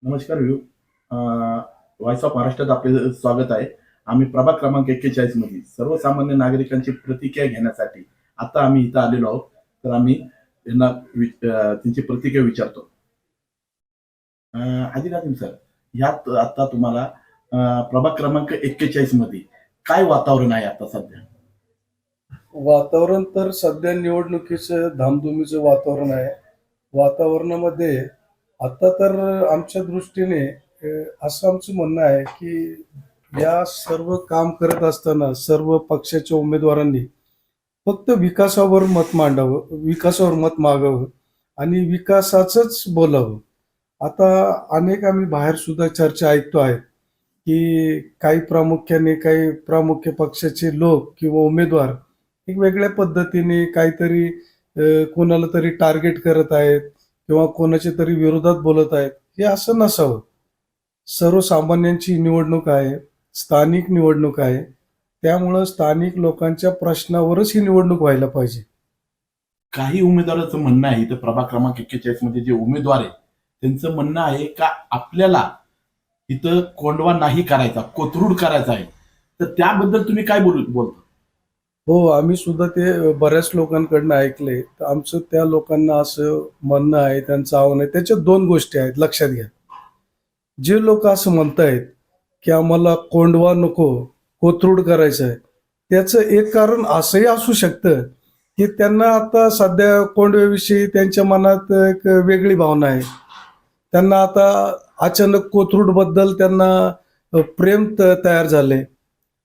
नमस्कार view. Voice of महाराष्ट्रात आपले स्वागत आहे. आम्ही प्रभाग क्रमांक 41 मध्ये सर्वसामान्य नागरिकांची प्रतिक्रिया घेण्यासाठी आता आम्ही इथं आलेलो आहोत. तर आम्ही त्यांना त्यांची प्रतिक्रिया विचारतो. अ, आदिनाथ सर, यात आता तुम्हाला प्रभाग क्रमांक 41 मध्ये काय वातावरण आहे आता सध्या? वातावरण तर सध्या निवडणुकीचं धामधुमीचं वातावरण आहे. वातावरणामध्ये आता तर आमच्या दृष्टीने असं आमचं म्हणणं आहे, की या सर्व काम करत असताना सर्व पक्षाच्या उमेदवारांनी फक्त विकासावर मत मांडावं, विकासावर मत मागावं आणि विकासाचंच बोलावं. आता अनेक आम्ही बाहेर सुद्धा चर्चा ऐकतो आहे, की काही प्रामुख्य पक्षाचे लोक किंवा उमेदवार एक वेगळ्या पद्धतीने काहीतरी कोणाला तरी टार्गेट करत आहेत किंवा कोणाच्या तरी विरोधात बोलत आहेत. हे असं नसावं. सर्वसामान्यांची निवडणूक आहे, स्थानिक निवडणूक आहे. त्यामुळं स्थानिक लोकांच्या प्रश्नावरच ही निवडणूक व्हायला पाहिजे. काही उमेदवाराचं म्हणणं आहे, इथं प्रभाग क्रमांक 41 मध्ये जे उमेदवार आहे, त्यांचं म्हणणं आहे का आपल्याला इथं कोंडवा नाही करायचा, कोथरूड करायचा आहे. तर त्याबद्दल तुम्ही काय बोलता? हो, आम्ही सुद्धा ते बऱ्याच लोकांकडनं ऐकलंय. तर आमचं त्या लोकांना असं म्हणणं आहे, त्यांचं आव्हान आहे. त्याच्यात 2 गोष्टी आहेत लक्षात घ्या. जे लोकं असं म्हणतायत, की आम्हाला कोंडवा नको, कोथरूड करायचं आहे. त्याचं एक कारण असंही असू शकतं, की त्यांना आता सध्या कोंडव्याविषयी त्यांच्या मनात एक वेगळी भावना आहे. त्यांना आता अचानक कोथरूडबद्दल त्यांना प्रेम तयार झालंय.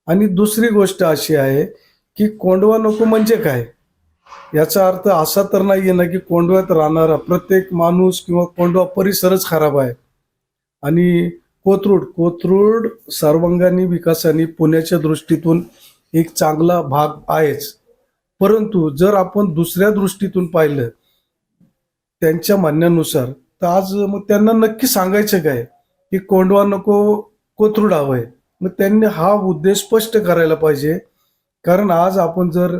आणि दुसरी गोष्ट अशी आहे, की कोंडवा नको म्हणजे काय? याचा अर्थ असा तर नाहीये ना, की कोंडव्यात राहणारा प्रत्येक माणूस किंवा कोंडवा परिसरच खराब आहे. आणि कोथरूड सर्वांगाने विकासाने पुण्याच्या दृष्टीतून एक चांगला भाग आहेच. परंतु जर आपण दुसऱ्या दृष्टीतून पाहिलं त्यांच्या म्हणण्यानुसार, तर आज मग त्यांना नक्की सांगायचं काय, की कोंडवा नको, कोथरूड हवंय. मग त्यांनी हा उद्देश स्पष्ट करायला पाहिजे. कारण आज आपण जर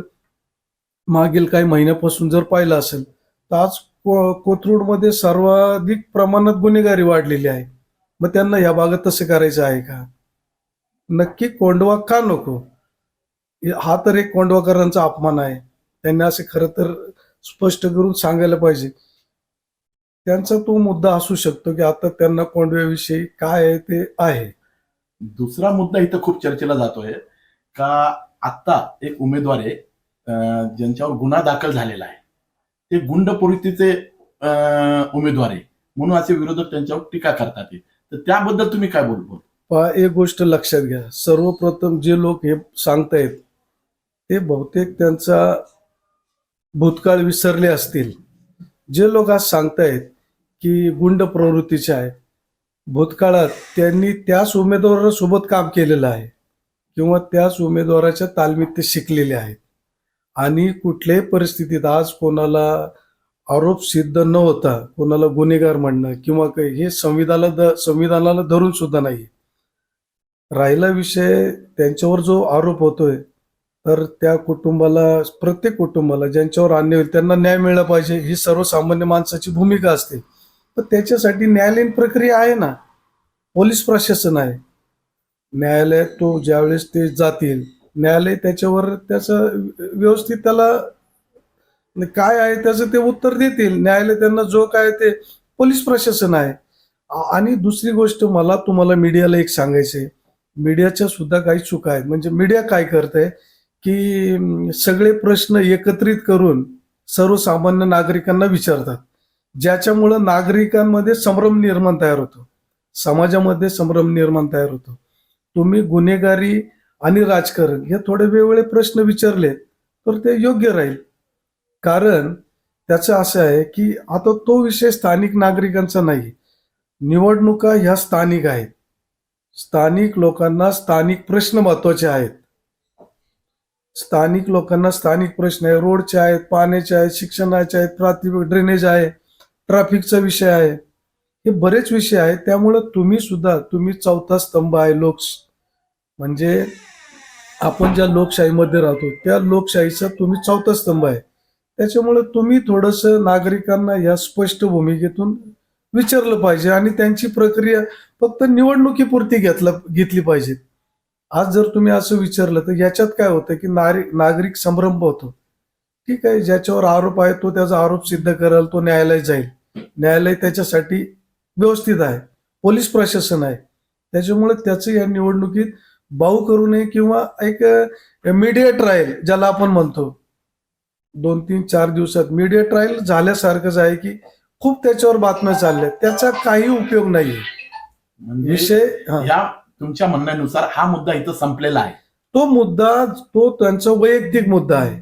मागील काही महिन्यापासून जर पाहिलं असेल, तर आज कोथरूडमध्ये सर्वाधिक प्रमाणात गुन्हेगारी वाढलेली आहे. मग त्यांना या भागात तसं करायचं आहे का? नक्की कोंडवा का नको? हा तर एक कोंडवाकरांचा अपमान आहे. त्यांनी असे खरं तर स्पष्ट करून सांगायला पाहिजे. त्यांचा तो मुद्दा असू शकतो, की आता त्यांना कोंडव्याविषयी काय आहे ते आहे. दुसरा मुद्दा इथं खूप चर्चेला जातोय का आत्ता एक उमेदवार आहे, ज्यांच्यावर गुन्हा दाखल झालेला आहे. ते गुंड प्रवृत्तीचे उमेदवार आहे. म्हणून असे विरोधक त्यांच्यावर टीका करतात आहे. तर त्याबद्दल तुम्ही काय बोल? पहा, एक गोष्ट लक्षात घ्या. सर्वप्रथम जे लोक हे सांगतायत, ते बहुतेक त्यांचा भूतकाळ विसरले असतील. जे लोक आज सांगतायत, की गुंड प्रवृत्तीचे आहेत, भूतकाळात त्यांनी त्याच उमेदवारासोबत काम केलेलं आहे किंवा त्याच उमेदवाराच्या तालमीत ते शिकलेले आहेत. आणि कुठल्याही परिस्थितीत आज कोणाला आरोप सिद्ध न होता कोणाला गुन्हेगार म्हणणं किंवा काही हे संविधानाला धरून सुद्धा नाही. राहिला विषय त्यांच्यावर जो आरोप होतोय, तर त्या कुटुंबाला, प्रत्येक कुटुंबाला ज्यांच्यावर अन्याय होईल त्यांना न्याय मिळाला पाहिजे, ही सर्वसामान्य माणसाची भूमिका असते. तर त्याच्यासाठी न्यायालयीन प्रक्रिया आहे ना, पोलीस प्रशासन आहे. न्यायालयात तो ज्यावेळेस ते जातील, न्यायालय त्याच्यावर त्याचं व्यवस्थित त्याला काय आहे त्याचं ते उत्तर देतील. न्यायालय त्यांना जो काय ते पोलीस प्रशासन आहे. आणि दुसरी गोष्ट मला तुम्हाला मीडियाला एक सांगायचंय. मीडियाच्या सुद्धा काही चुका आहेत. म्हणजे मीडिया काय करतंय, की सगळे प्रश्न एकत्रित करून सर्वसामान्य नागरिकांना विचारतात. ज्याच्यामुळं नागरिकांमध्ये संभ्रम निर्माण तयार होतो. समाजामध्ये संभ्रम निर्माण तयार होतो. तुम्ही गुन्हेगारी आणि राजकारण हे थोडे वेगवेगळे प्रश्न विचारले, तर ते योग्य राहील. कारण त्याचं असं आहे, की आता तो विषय स्थानिक नागरिकांचा नाही. निवडणुका ह्या स्थानिक आहेत. स्थानिक लोकांना स्थानिक प्रश्न महत्वाचे आहेत. स्थानिक लोकांना स्थानिक प्रश्न आहे. रोडचे आहेत, पाण्याचे आहेत, शिक्षणाचे आहेत, प्राथमिक ड्रेनेज आहे, ट्रॅफिकचा विषय आहे. हे बरेच विषय आहेत. त्यामुळं तुम्ही चौथा स्तंभ आहे म्हणजे आपण ज्या लोकशाहीमध्ये राहतो, त्या लोकशाहीचा तुम्ही चौथा स्तंभ आहे. त्याच्यामुळे तुम्ही थोडंसं नागरिकांना या स्पष्ट भूमिकेतून विचारलं पाहिजे आणि त्यांची प्रक्रिया फक्त निवडणुकीपुरती घेतली पाहिजे. आज जर तुम्ही असं विचारलं तर याच्यात काय होतं की नागरिक संभ्रम होतो. ठीक आहे, ज्याच्यावर आरोप आहे तो त्याचा आरोप सिद्ध करेल, तो न्यायालयात जाईल. न्यायालय त्याच्यासाठी व्यवस्थित आहे, पोलीस प्रशासन आहे. त्याच्यामुळे त्याचं या निवडणुकीत बाऊ करू नये किंवा एक मीडिया ट्रायल ज्याला आपण म्हणतो, 2-3-4 दिवसात मीडिया ट्रायल झाल्यासारखंच आहे की खूप त्याच्यावर बातम्या चालल्या, त्याचा काही उपयोग नाहीये. म्हणजे विषय या तुमच्या म्हणण्यानुसार हा मुद्दा इथं संपलेला आहे. तो मुद्दा, तो त्यांचा वैयक्तिक मुद्दा आहे.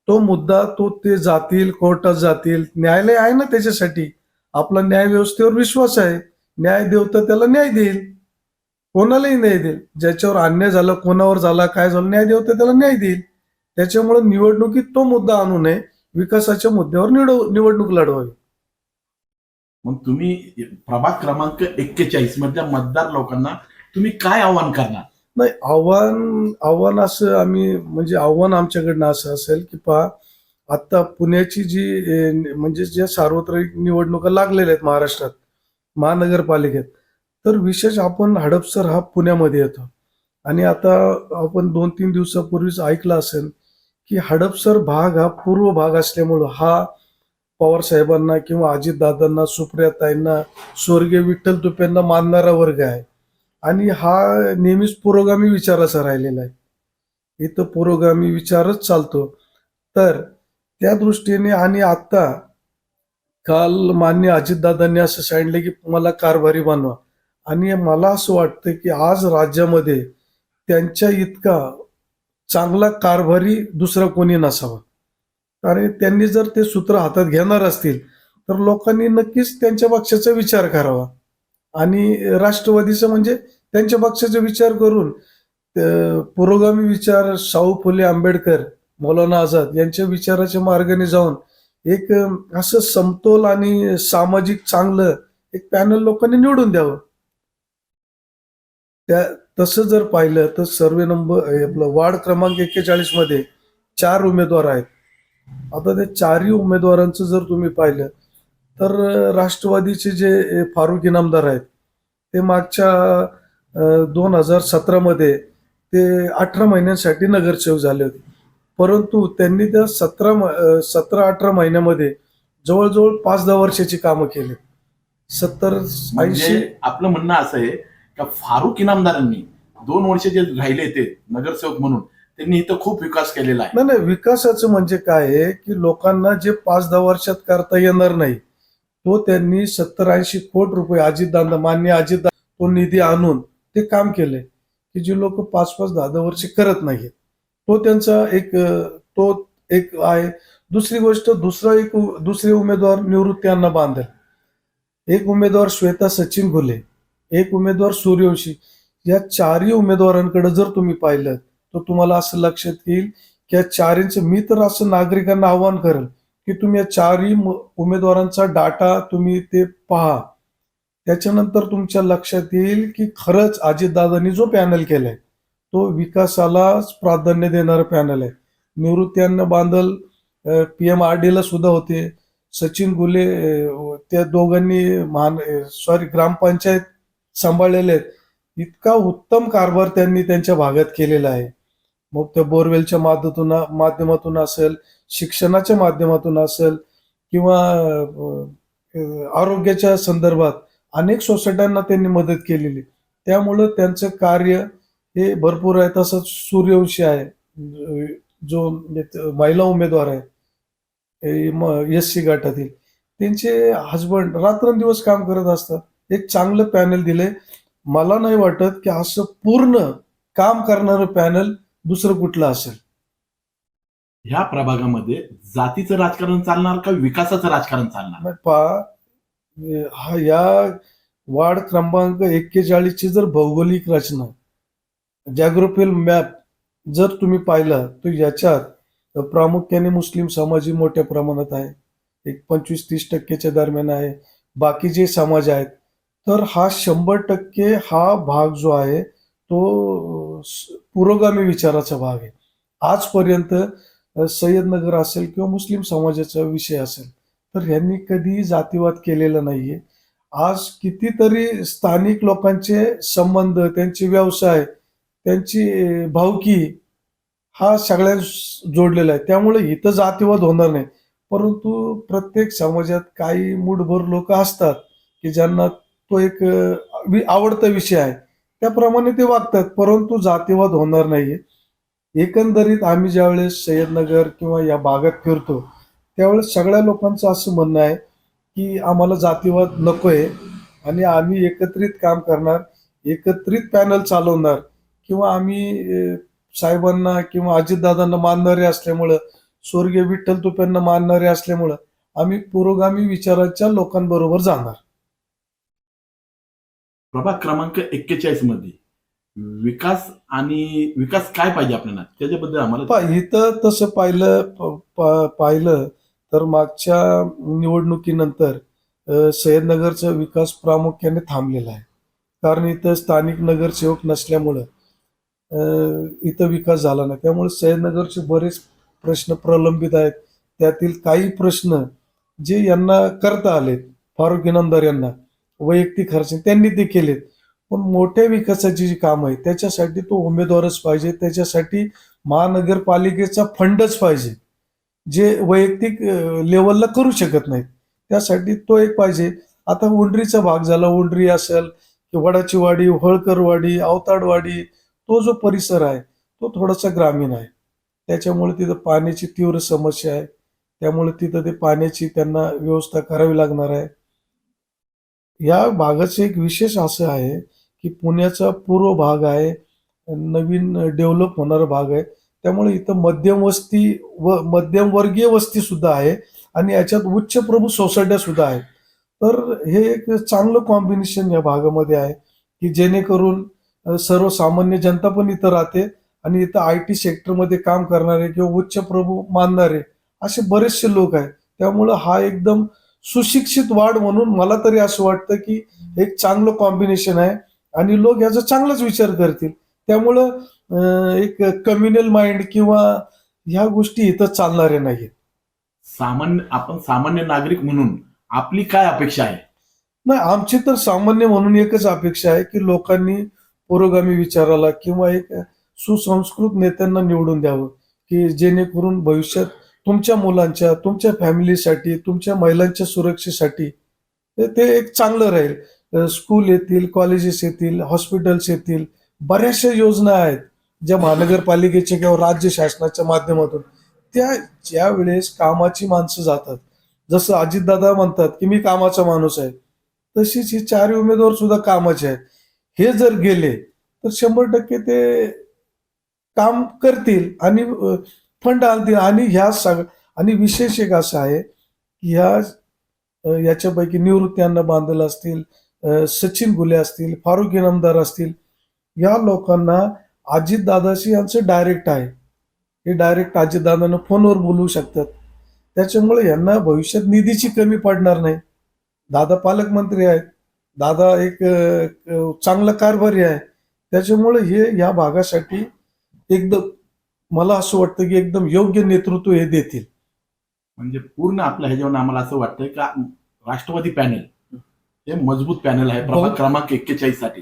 तो मुद्दा, ते जातील, कोर्टात जातील, न्यायालय आहे ना त्याच्यासाठी. आपला न्याय व्यवस्थेवर विश्वास आहे. न्याय देवता त्याला न्याय देईल, कोणालाही न्याय देईल. ज्याच्यावर अन्याय झाला, कोणावर झाला, काय झालं, न्याय देवता त्याला न्याय देईल. त्याच्यामुळे निवडणुकीत तो मुद्दा आणू नये, विकासाच्या मुद्द्यावर निवडणूक लढवावी. मग तुम्ही प्रभाग क्रमांक 41 मधल्या मतदार लोकांना तुम्ही काय आव्हान करणार? नाही, आव्हान असं आम्ही, म्हणजे आव्हान आमच्याकडनं असं असेल की पहा, आता पुण्याची जी म्हणजे ज्या सार्वत्रिक निवडणुका लागलेल्या आहेत महाराष्ट्रात महानगरपालिकेत, तर विशेष आपण हडपसर हा पुण्यामध्ये येतो. आणि आता आपण 2-3 दिवसापूर्वीच ऐकलं असेल की हडपसर भाग हा पूर्व भाग असल्यामुळं हा पवार साहेबांना किंवा अजितदादांना, सुप्रियाताईंना, स्वर्गीय विठ्ठल तुपेंना मानणारा वर्ग आहे. आणि हा नेहमीच पुरोगामी विचाराचा राहिलेला आहे. इथं पुरोगामी विचारच चालतो. तर त्या दृष्टीने, आणि आता काल माननीय अजितदादांनी असं सांगितलं की मला कारभारी बनवा. आणि मला असं वाटतं की आज राज्यामध्ये त्यांच्या इतका चांगला कारभारी दुसरा कोणी नसावा. कारण त्यांनी जर ते सूत्र हातात घेणार असतील तर लोकांनी नक्कीच त्यांच्या पक्षाचा विचार करावा. आणि राष्ट्रवादीचं म्हणजे त्यांच्या पक्षाचा विचार करून पुरोगामी विचार, शाहू फुले आंबेडकर, मौलाना आझाद यांच्या विचाराच्या मार्गाने जाऊन एक असं समतोल आणि सामाजिक चांगलं एक पॅनल लोकांनी निवडून द्यावं. त्या तसं जर पाहिलं तर सर्वे नंबर आपलं वार्ड क्रमांक 41 मध्ये 4 उमेदवार आहेत. आता त्या 4ही उमेदवारांचं जर तुम्ही पाहिलं तर राष्ट्रवादीचे जे फारुख इनामदार आहेत ते मागच्या 2017 मध्ये ते 18 महिन्यांसाठी नगरसेवक झाले होते. परंतु त्यांनी त्या 17-18 महिन्यामध्ये जवळजवळ 5-10 वर्षाची कामं केली. 70-80. म्हणजे आपलं म्हणणं असं आहे का फारुख इनामदारांनी 2 वर्ष जे राहिले ते नगरसेवक म्हणून त्यांनी इथं खूप विकास केलेला आहे. नाही, विकासाचं म्हणजे काय आहे की लोकांना जे 5-10 वर्षात करता येणार नाही तो त्यांनी 70-80 कोटी रुपये मान्य अजितदादा तो निधी आणून ते काम केलंय की जे लोक 5-5, 10-10 वर्ष करत नाहीत. तो त्यांचा तो एक आहे. दुसरी गोष्ट, दुसरे उमेदवार निवृत्ती अण्णा बांधल, एक उमेदवार श्वेता सचिन घुले, एक उमेदवार सूर्यवंशी. या 4ही उमेदवारांकडे जर तुम्ही पाहिलं तर तुम्हाला असं लक्षात येईल की या 4चं, मी तर असं नागरिकांना आवाहन करेल की तुम्ही या 4ही उमेदवारांचा डाटा तुम्ही ते पहा. त्याच्यानंतर तुमच्या लक्षात येईल की खरंच अजितदादांनी जो पॅनल केलाय तो विकासालाच प्राधान्य देणारा पॅनल आहे. निवृत्ती अण्णा बांधल PMRD ला सुद्धा होते. सचिन गुले त्या दोघांनी ग्रामपंचायत सांभाळलेले आहेत. इतका उत्तम कारभार त्यांनी त्यांच्या भागात केलेला आहे. मग त्या बोरवेलच्या माध्यमातून असेल, शिक्षणाच्या माध्यमातून असेल, किंवा आरोग्याच्या संदर्भात अनेक सोसायट्यांना त्यांनी मदत केलेली. त्यामुळं त्यांचं कार्य हे भरपूर आहे. तसंच सूर्यवंशी आहे जो महिला उमेदवार आहे SC गटातील, त्यांचे हजबंड रात्रंदिवस काम करत असतात. एक चांगलं पॅनल दिलंय. मला नाही वाटत की असं पूर्ण काम करणारं पॅनल दुसरं कुठलं असेल. ह्या प्रभागामध्ये जातीचं राजकारण चालणार का विकासाचं राजकारण चालणार? या वार्ड क्रमांक 41 ची जर भौगोलिक रचना, जॅग्रोफिल मॅप जर तुम्ही पाहिला तर याच्यात प्रामुख्याने मुस्लिम समाज मोठ्या प्रमाणात आहे. एक 25-30% दरम्यान आहे. बाकी जे समाज आहेत, तर हा 100% हा भाग जो आहे तो पुरोगामी विचाराचा भाग आहे. आजपर्यंत सय्यदनगर असेल किंवा मुस्लिम समाजाचा विषय असेल तर ह्यांनी कधी जातीवाद केलेला नाहीये. आज कितीतरी स्थानिक लोकांचे संबंध, त्यांचे व्यवसाय, त्यांची भावकी हा सगळ्यांस जोडलेला आहे. त्यामुळे इथं जातीवाद होणार नाही. परंतु प्रत्येक समाजात काही मूठभर लोक असतात की ज्यांना तो एक आवडता विषय आहे. त्याप्रमाणे ते वागतात, परंतु जातीवाद होणार नाहीये. एकंदरीत आम्ही ज्यावेळेस सय्यदनगर किंवा या भागात फिरतो, त्यावेळेस सगळ्या लोकांचं असं म्हणणं आहे की आम्हाला जातीवाद नकोय आणि आम्ही एकत्रित काम करणार, एकत्रित पॅनल चालवणार किंवा आम्ही साहेबांना किंवा अजितदादांना मानणारे असल्यामुळं, स्वर्गीय विठ्ठल तुप्यांना मानणारे असल्यामुळं आम्ही पुरोगामी विचाराच्या लोकांबरोबर जाणार. प्रभाग क्रमांक 41 मध्ये विकास काय पाहिजे आपल्याला त्याच्याबद्दल आम्हाला इथं तसं पाहिलं तर मागच्या निवडणुकीनंतर सय्यदनगरचा विकास प्रामुख्याने थांबलेला आहे. कारण इथं स्थानिक नगरसेवक नसल्यामुळं इथं विकास झाला नाही. त्यामुळे सय्यदनगरचे बरेच प्रश्न प्रलंबित आहेत. त्यातील काही प्रश्न जे यांना करता आलेत, फारुख इनामदार यांना वैयक्तिक खर्च त्यांनी ते केलेत. पण मोठ्या विकासाची जी काम आहे त्याच्यासाठी तो उमेदवारच पाहिजे, त्याच्यासाठी महानगरपालिकेचा फंडच पाहिजे, जे वैयक्तिक लेवलला करू शकत नाहीत. त्यासाठी तो एक पाहिजे. आता उंडरीचा भाग झाला, उंडरी असेल की वडाची वाडी, होळकरवाडी, अवताडवाडी, तो जो परिसर आहे तो थोडासा ग्रामीण आहे. त्याच्यामुळे तिथं पाण्याची तीव्र समस्या आहे. त्यामुळे तिथं ते पाण्याची त्यांना व्यवस्था करावी लागणार आहे. या भागाचं एक विशेष असं आहे की पुण्याचा पूर्व भाग आहे, नवीन डेव्हलप होणारा भाग आहे. त्यामुळे इथं मध्यम वस्ती व मध्यमवर्गीय वस्ती सुद्धा आहे आणि याच्यात उच्च प्रभू सोसायट्या सुद्धा आहेत. तर हे एक चांगलं कॉम्बिनेशन या भागामध्ये आहे की जेणेकरून सर्वसामान्य जनता पण इथं राहते आणि इथं IT सेक्टरमध्ये काम करणारे किंवा उच्च प्रभू मानणारे असे बरेचसे लोक आहेत. त्यामुळं हा एकदम सुशिक्षित वाढ म्हणून मला तरी असं वाटतं की एक चांगलं कॉम्बिनेशन आहे आणि लोक याचा चांगलाच विचार करतील. त्यामुळं एक कम्युनल माइंड किंवा ह्या गोष्टी इथं चालणाऱ्या नाहीत. आपण सामान्य नागरिक म्हणून आपली काय अपेक्षा आहे? नाही, आमची तर सामान्य म्हणून एकच अपेक्षा आहे की लोकांनी पुरोगामी विचाराला किंवा एक सुसंस्कृत नेत्यांना निवडून द्यावं की जेणेकरून भविष्यात तुमच्या मुलांच्या, तुमच्या फॅमिलीसाठी, तुमच्या महिलांच्या सुरक्षेसाठी ते एक चांगलं राहील. स्कूल येतील, कॉलेजेस येतील, हॉस्पिटल्स येतील, बऱ्याचशा योजना आहेत ज्या महानगरपालिकेच्या किंवा राज्य शासनाच्या माध्यमातून त्या ज्या वेळेस कामाची माणसं जातात, जसं अजितदादा म्हणतात की मी कामाचा माणूस आहे, तशीच ही 4 उमेदवार सुद्धा कामाचे आहेत. हे जर गेले तर 100% ते काम करतील आणि फंड आणतील. आणि आणि विशेष एक असं आहे की याच्यापैकी निवृत्ती अण्णा बांदल असतील, सचिन गुले असतील, फारुख इनामदार असतील, या लोकांना अजितदादाशी यांचं डायरेक्ट आहे. हे डायरेक्ट अजितदादांना फोनवर बोलवू शकतात. त्याच्यामुळे यांना भविष्यात निधीची कमी पडणार नाही. दादा पालकमंत्री आहेत, दादा एक चांगला कारभारी आहे. त्याच्यामुळे हे या भागासाठी एकदम मला असं वाटतं की एकदम योग्य नेतृत्व हे देतील. म्हणजे पूर्ण आपल्या ह्याच्यावर आम्हाला असं वाटतंय का राष्ट्रवादी पॅनल हे मजबूत पॅनल आहे प्रभाग क्रमांक 41 साठी.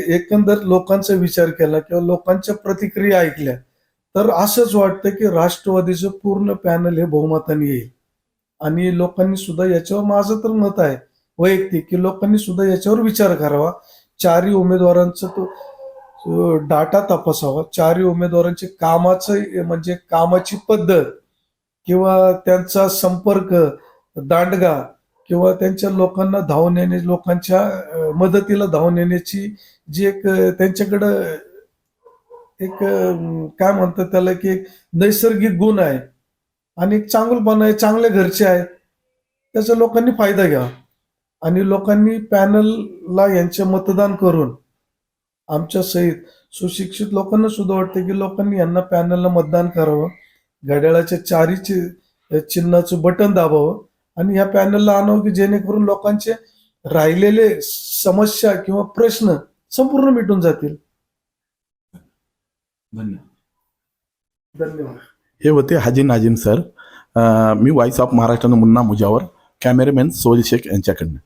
एकंदर लोकांचा विचार केला किंवा लोकांच्या प्रतिक्रिया ऐकल्या तर असंच वाटतं की राष्ट्रवादीचं पूर्ण पॅनल हे बहुमताने येईल. आणि लोकांनी सुद्धा याच्यावर, माझं तर मत आहे वैयक्तिक, की लोकांनी सुद्धा याच्यावर विचार करावा. 4 उमेदवारांचा तो डाटा तपासावा. 4 उमेदवारांचे कामाचं म्हणजे कामाची पद्धत किंवा त्यांचा संपर्क, दांडगा किंवा त्यांच्या लोकांना धावून येणे, लोकांच्या मदतीला धावून येण्याची जी एक त्यांच्याकडं एक काय म्हणतात त्याला की एक नैसर्गिक गुण आहे आणि एक चांगुलपणा आहे, चांगल्या घरचे आहेत, त्याचा लोकांनी फायदा घ्यावा. आणि लोकांनी पॅनलला यांचे मतदान करून आमच्या सहित सुशिक्षित लोकांना सुद्धा वाटतं की लोकांनी यांना पॅनलला मतदान करावं, घड्याळाच्या 4 चिन्हाचं बटन दाबावं आणि ह्या पॅनलला आणावं की जेणेकरून लोकांचे राहिलेले समस्या किंवा प्रश्न संपूर्ण मिटून जातील. धन्यवाद. धन्यवाद. हे होते हाजी नाजिम सर. मी voice of Maharashtra Munna Mujawar cameraman Sohail Shaikh यांच्याकडनं.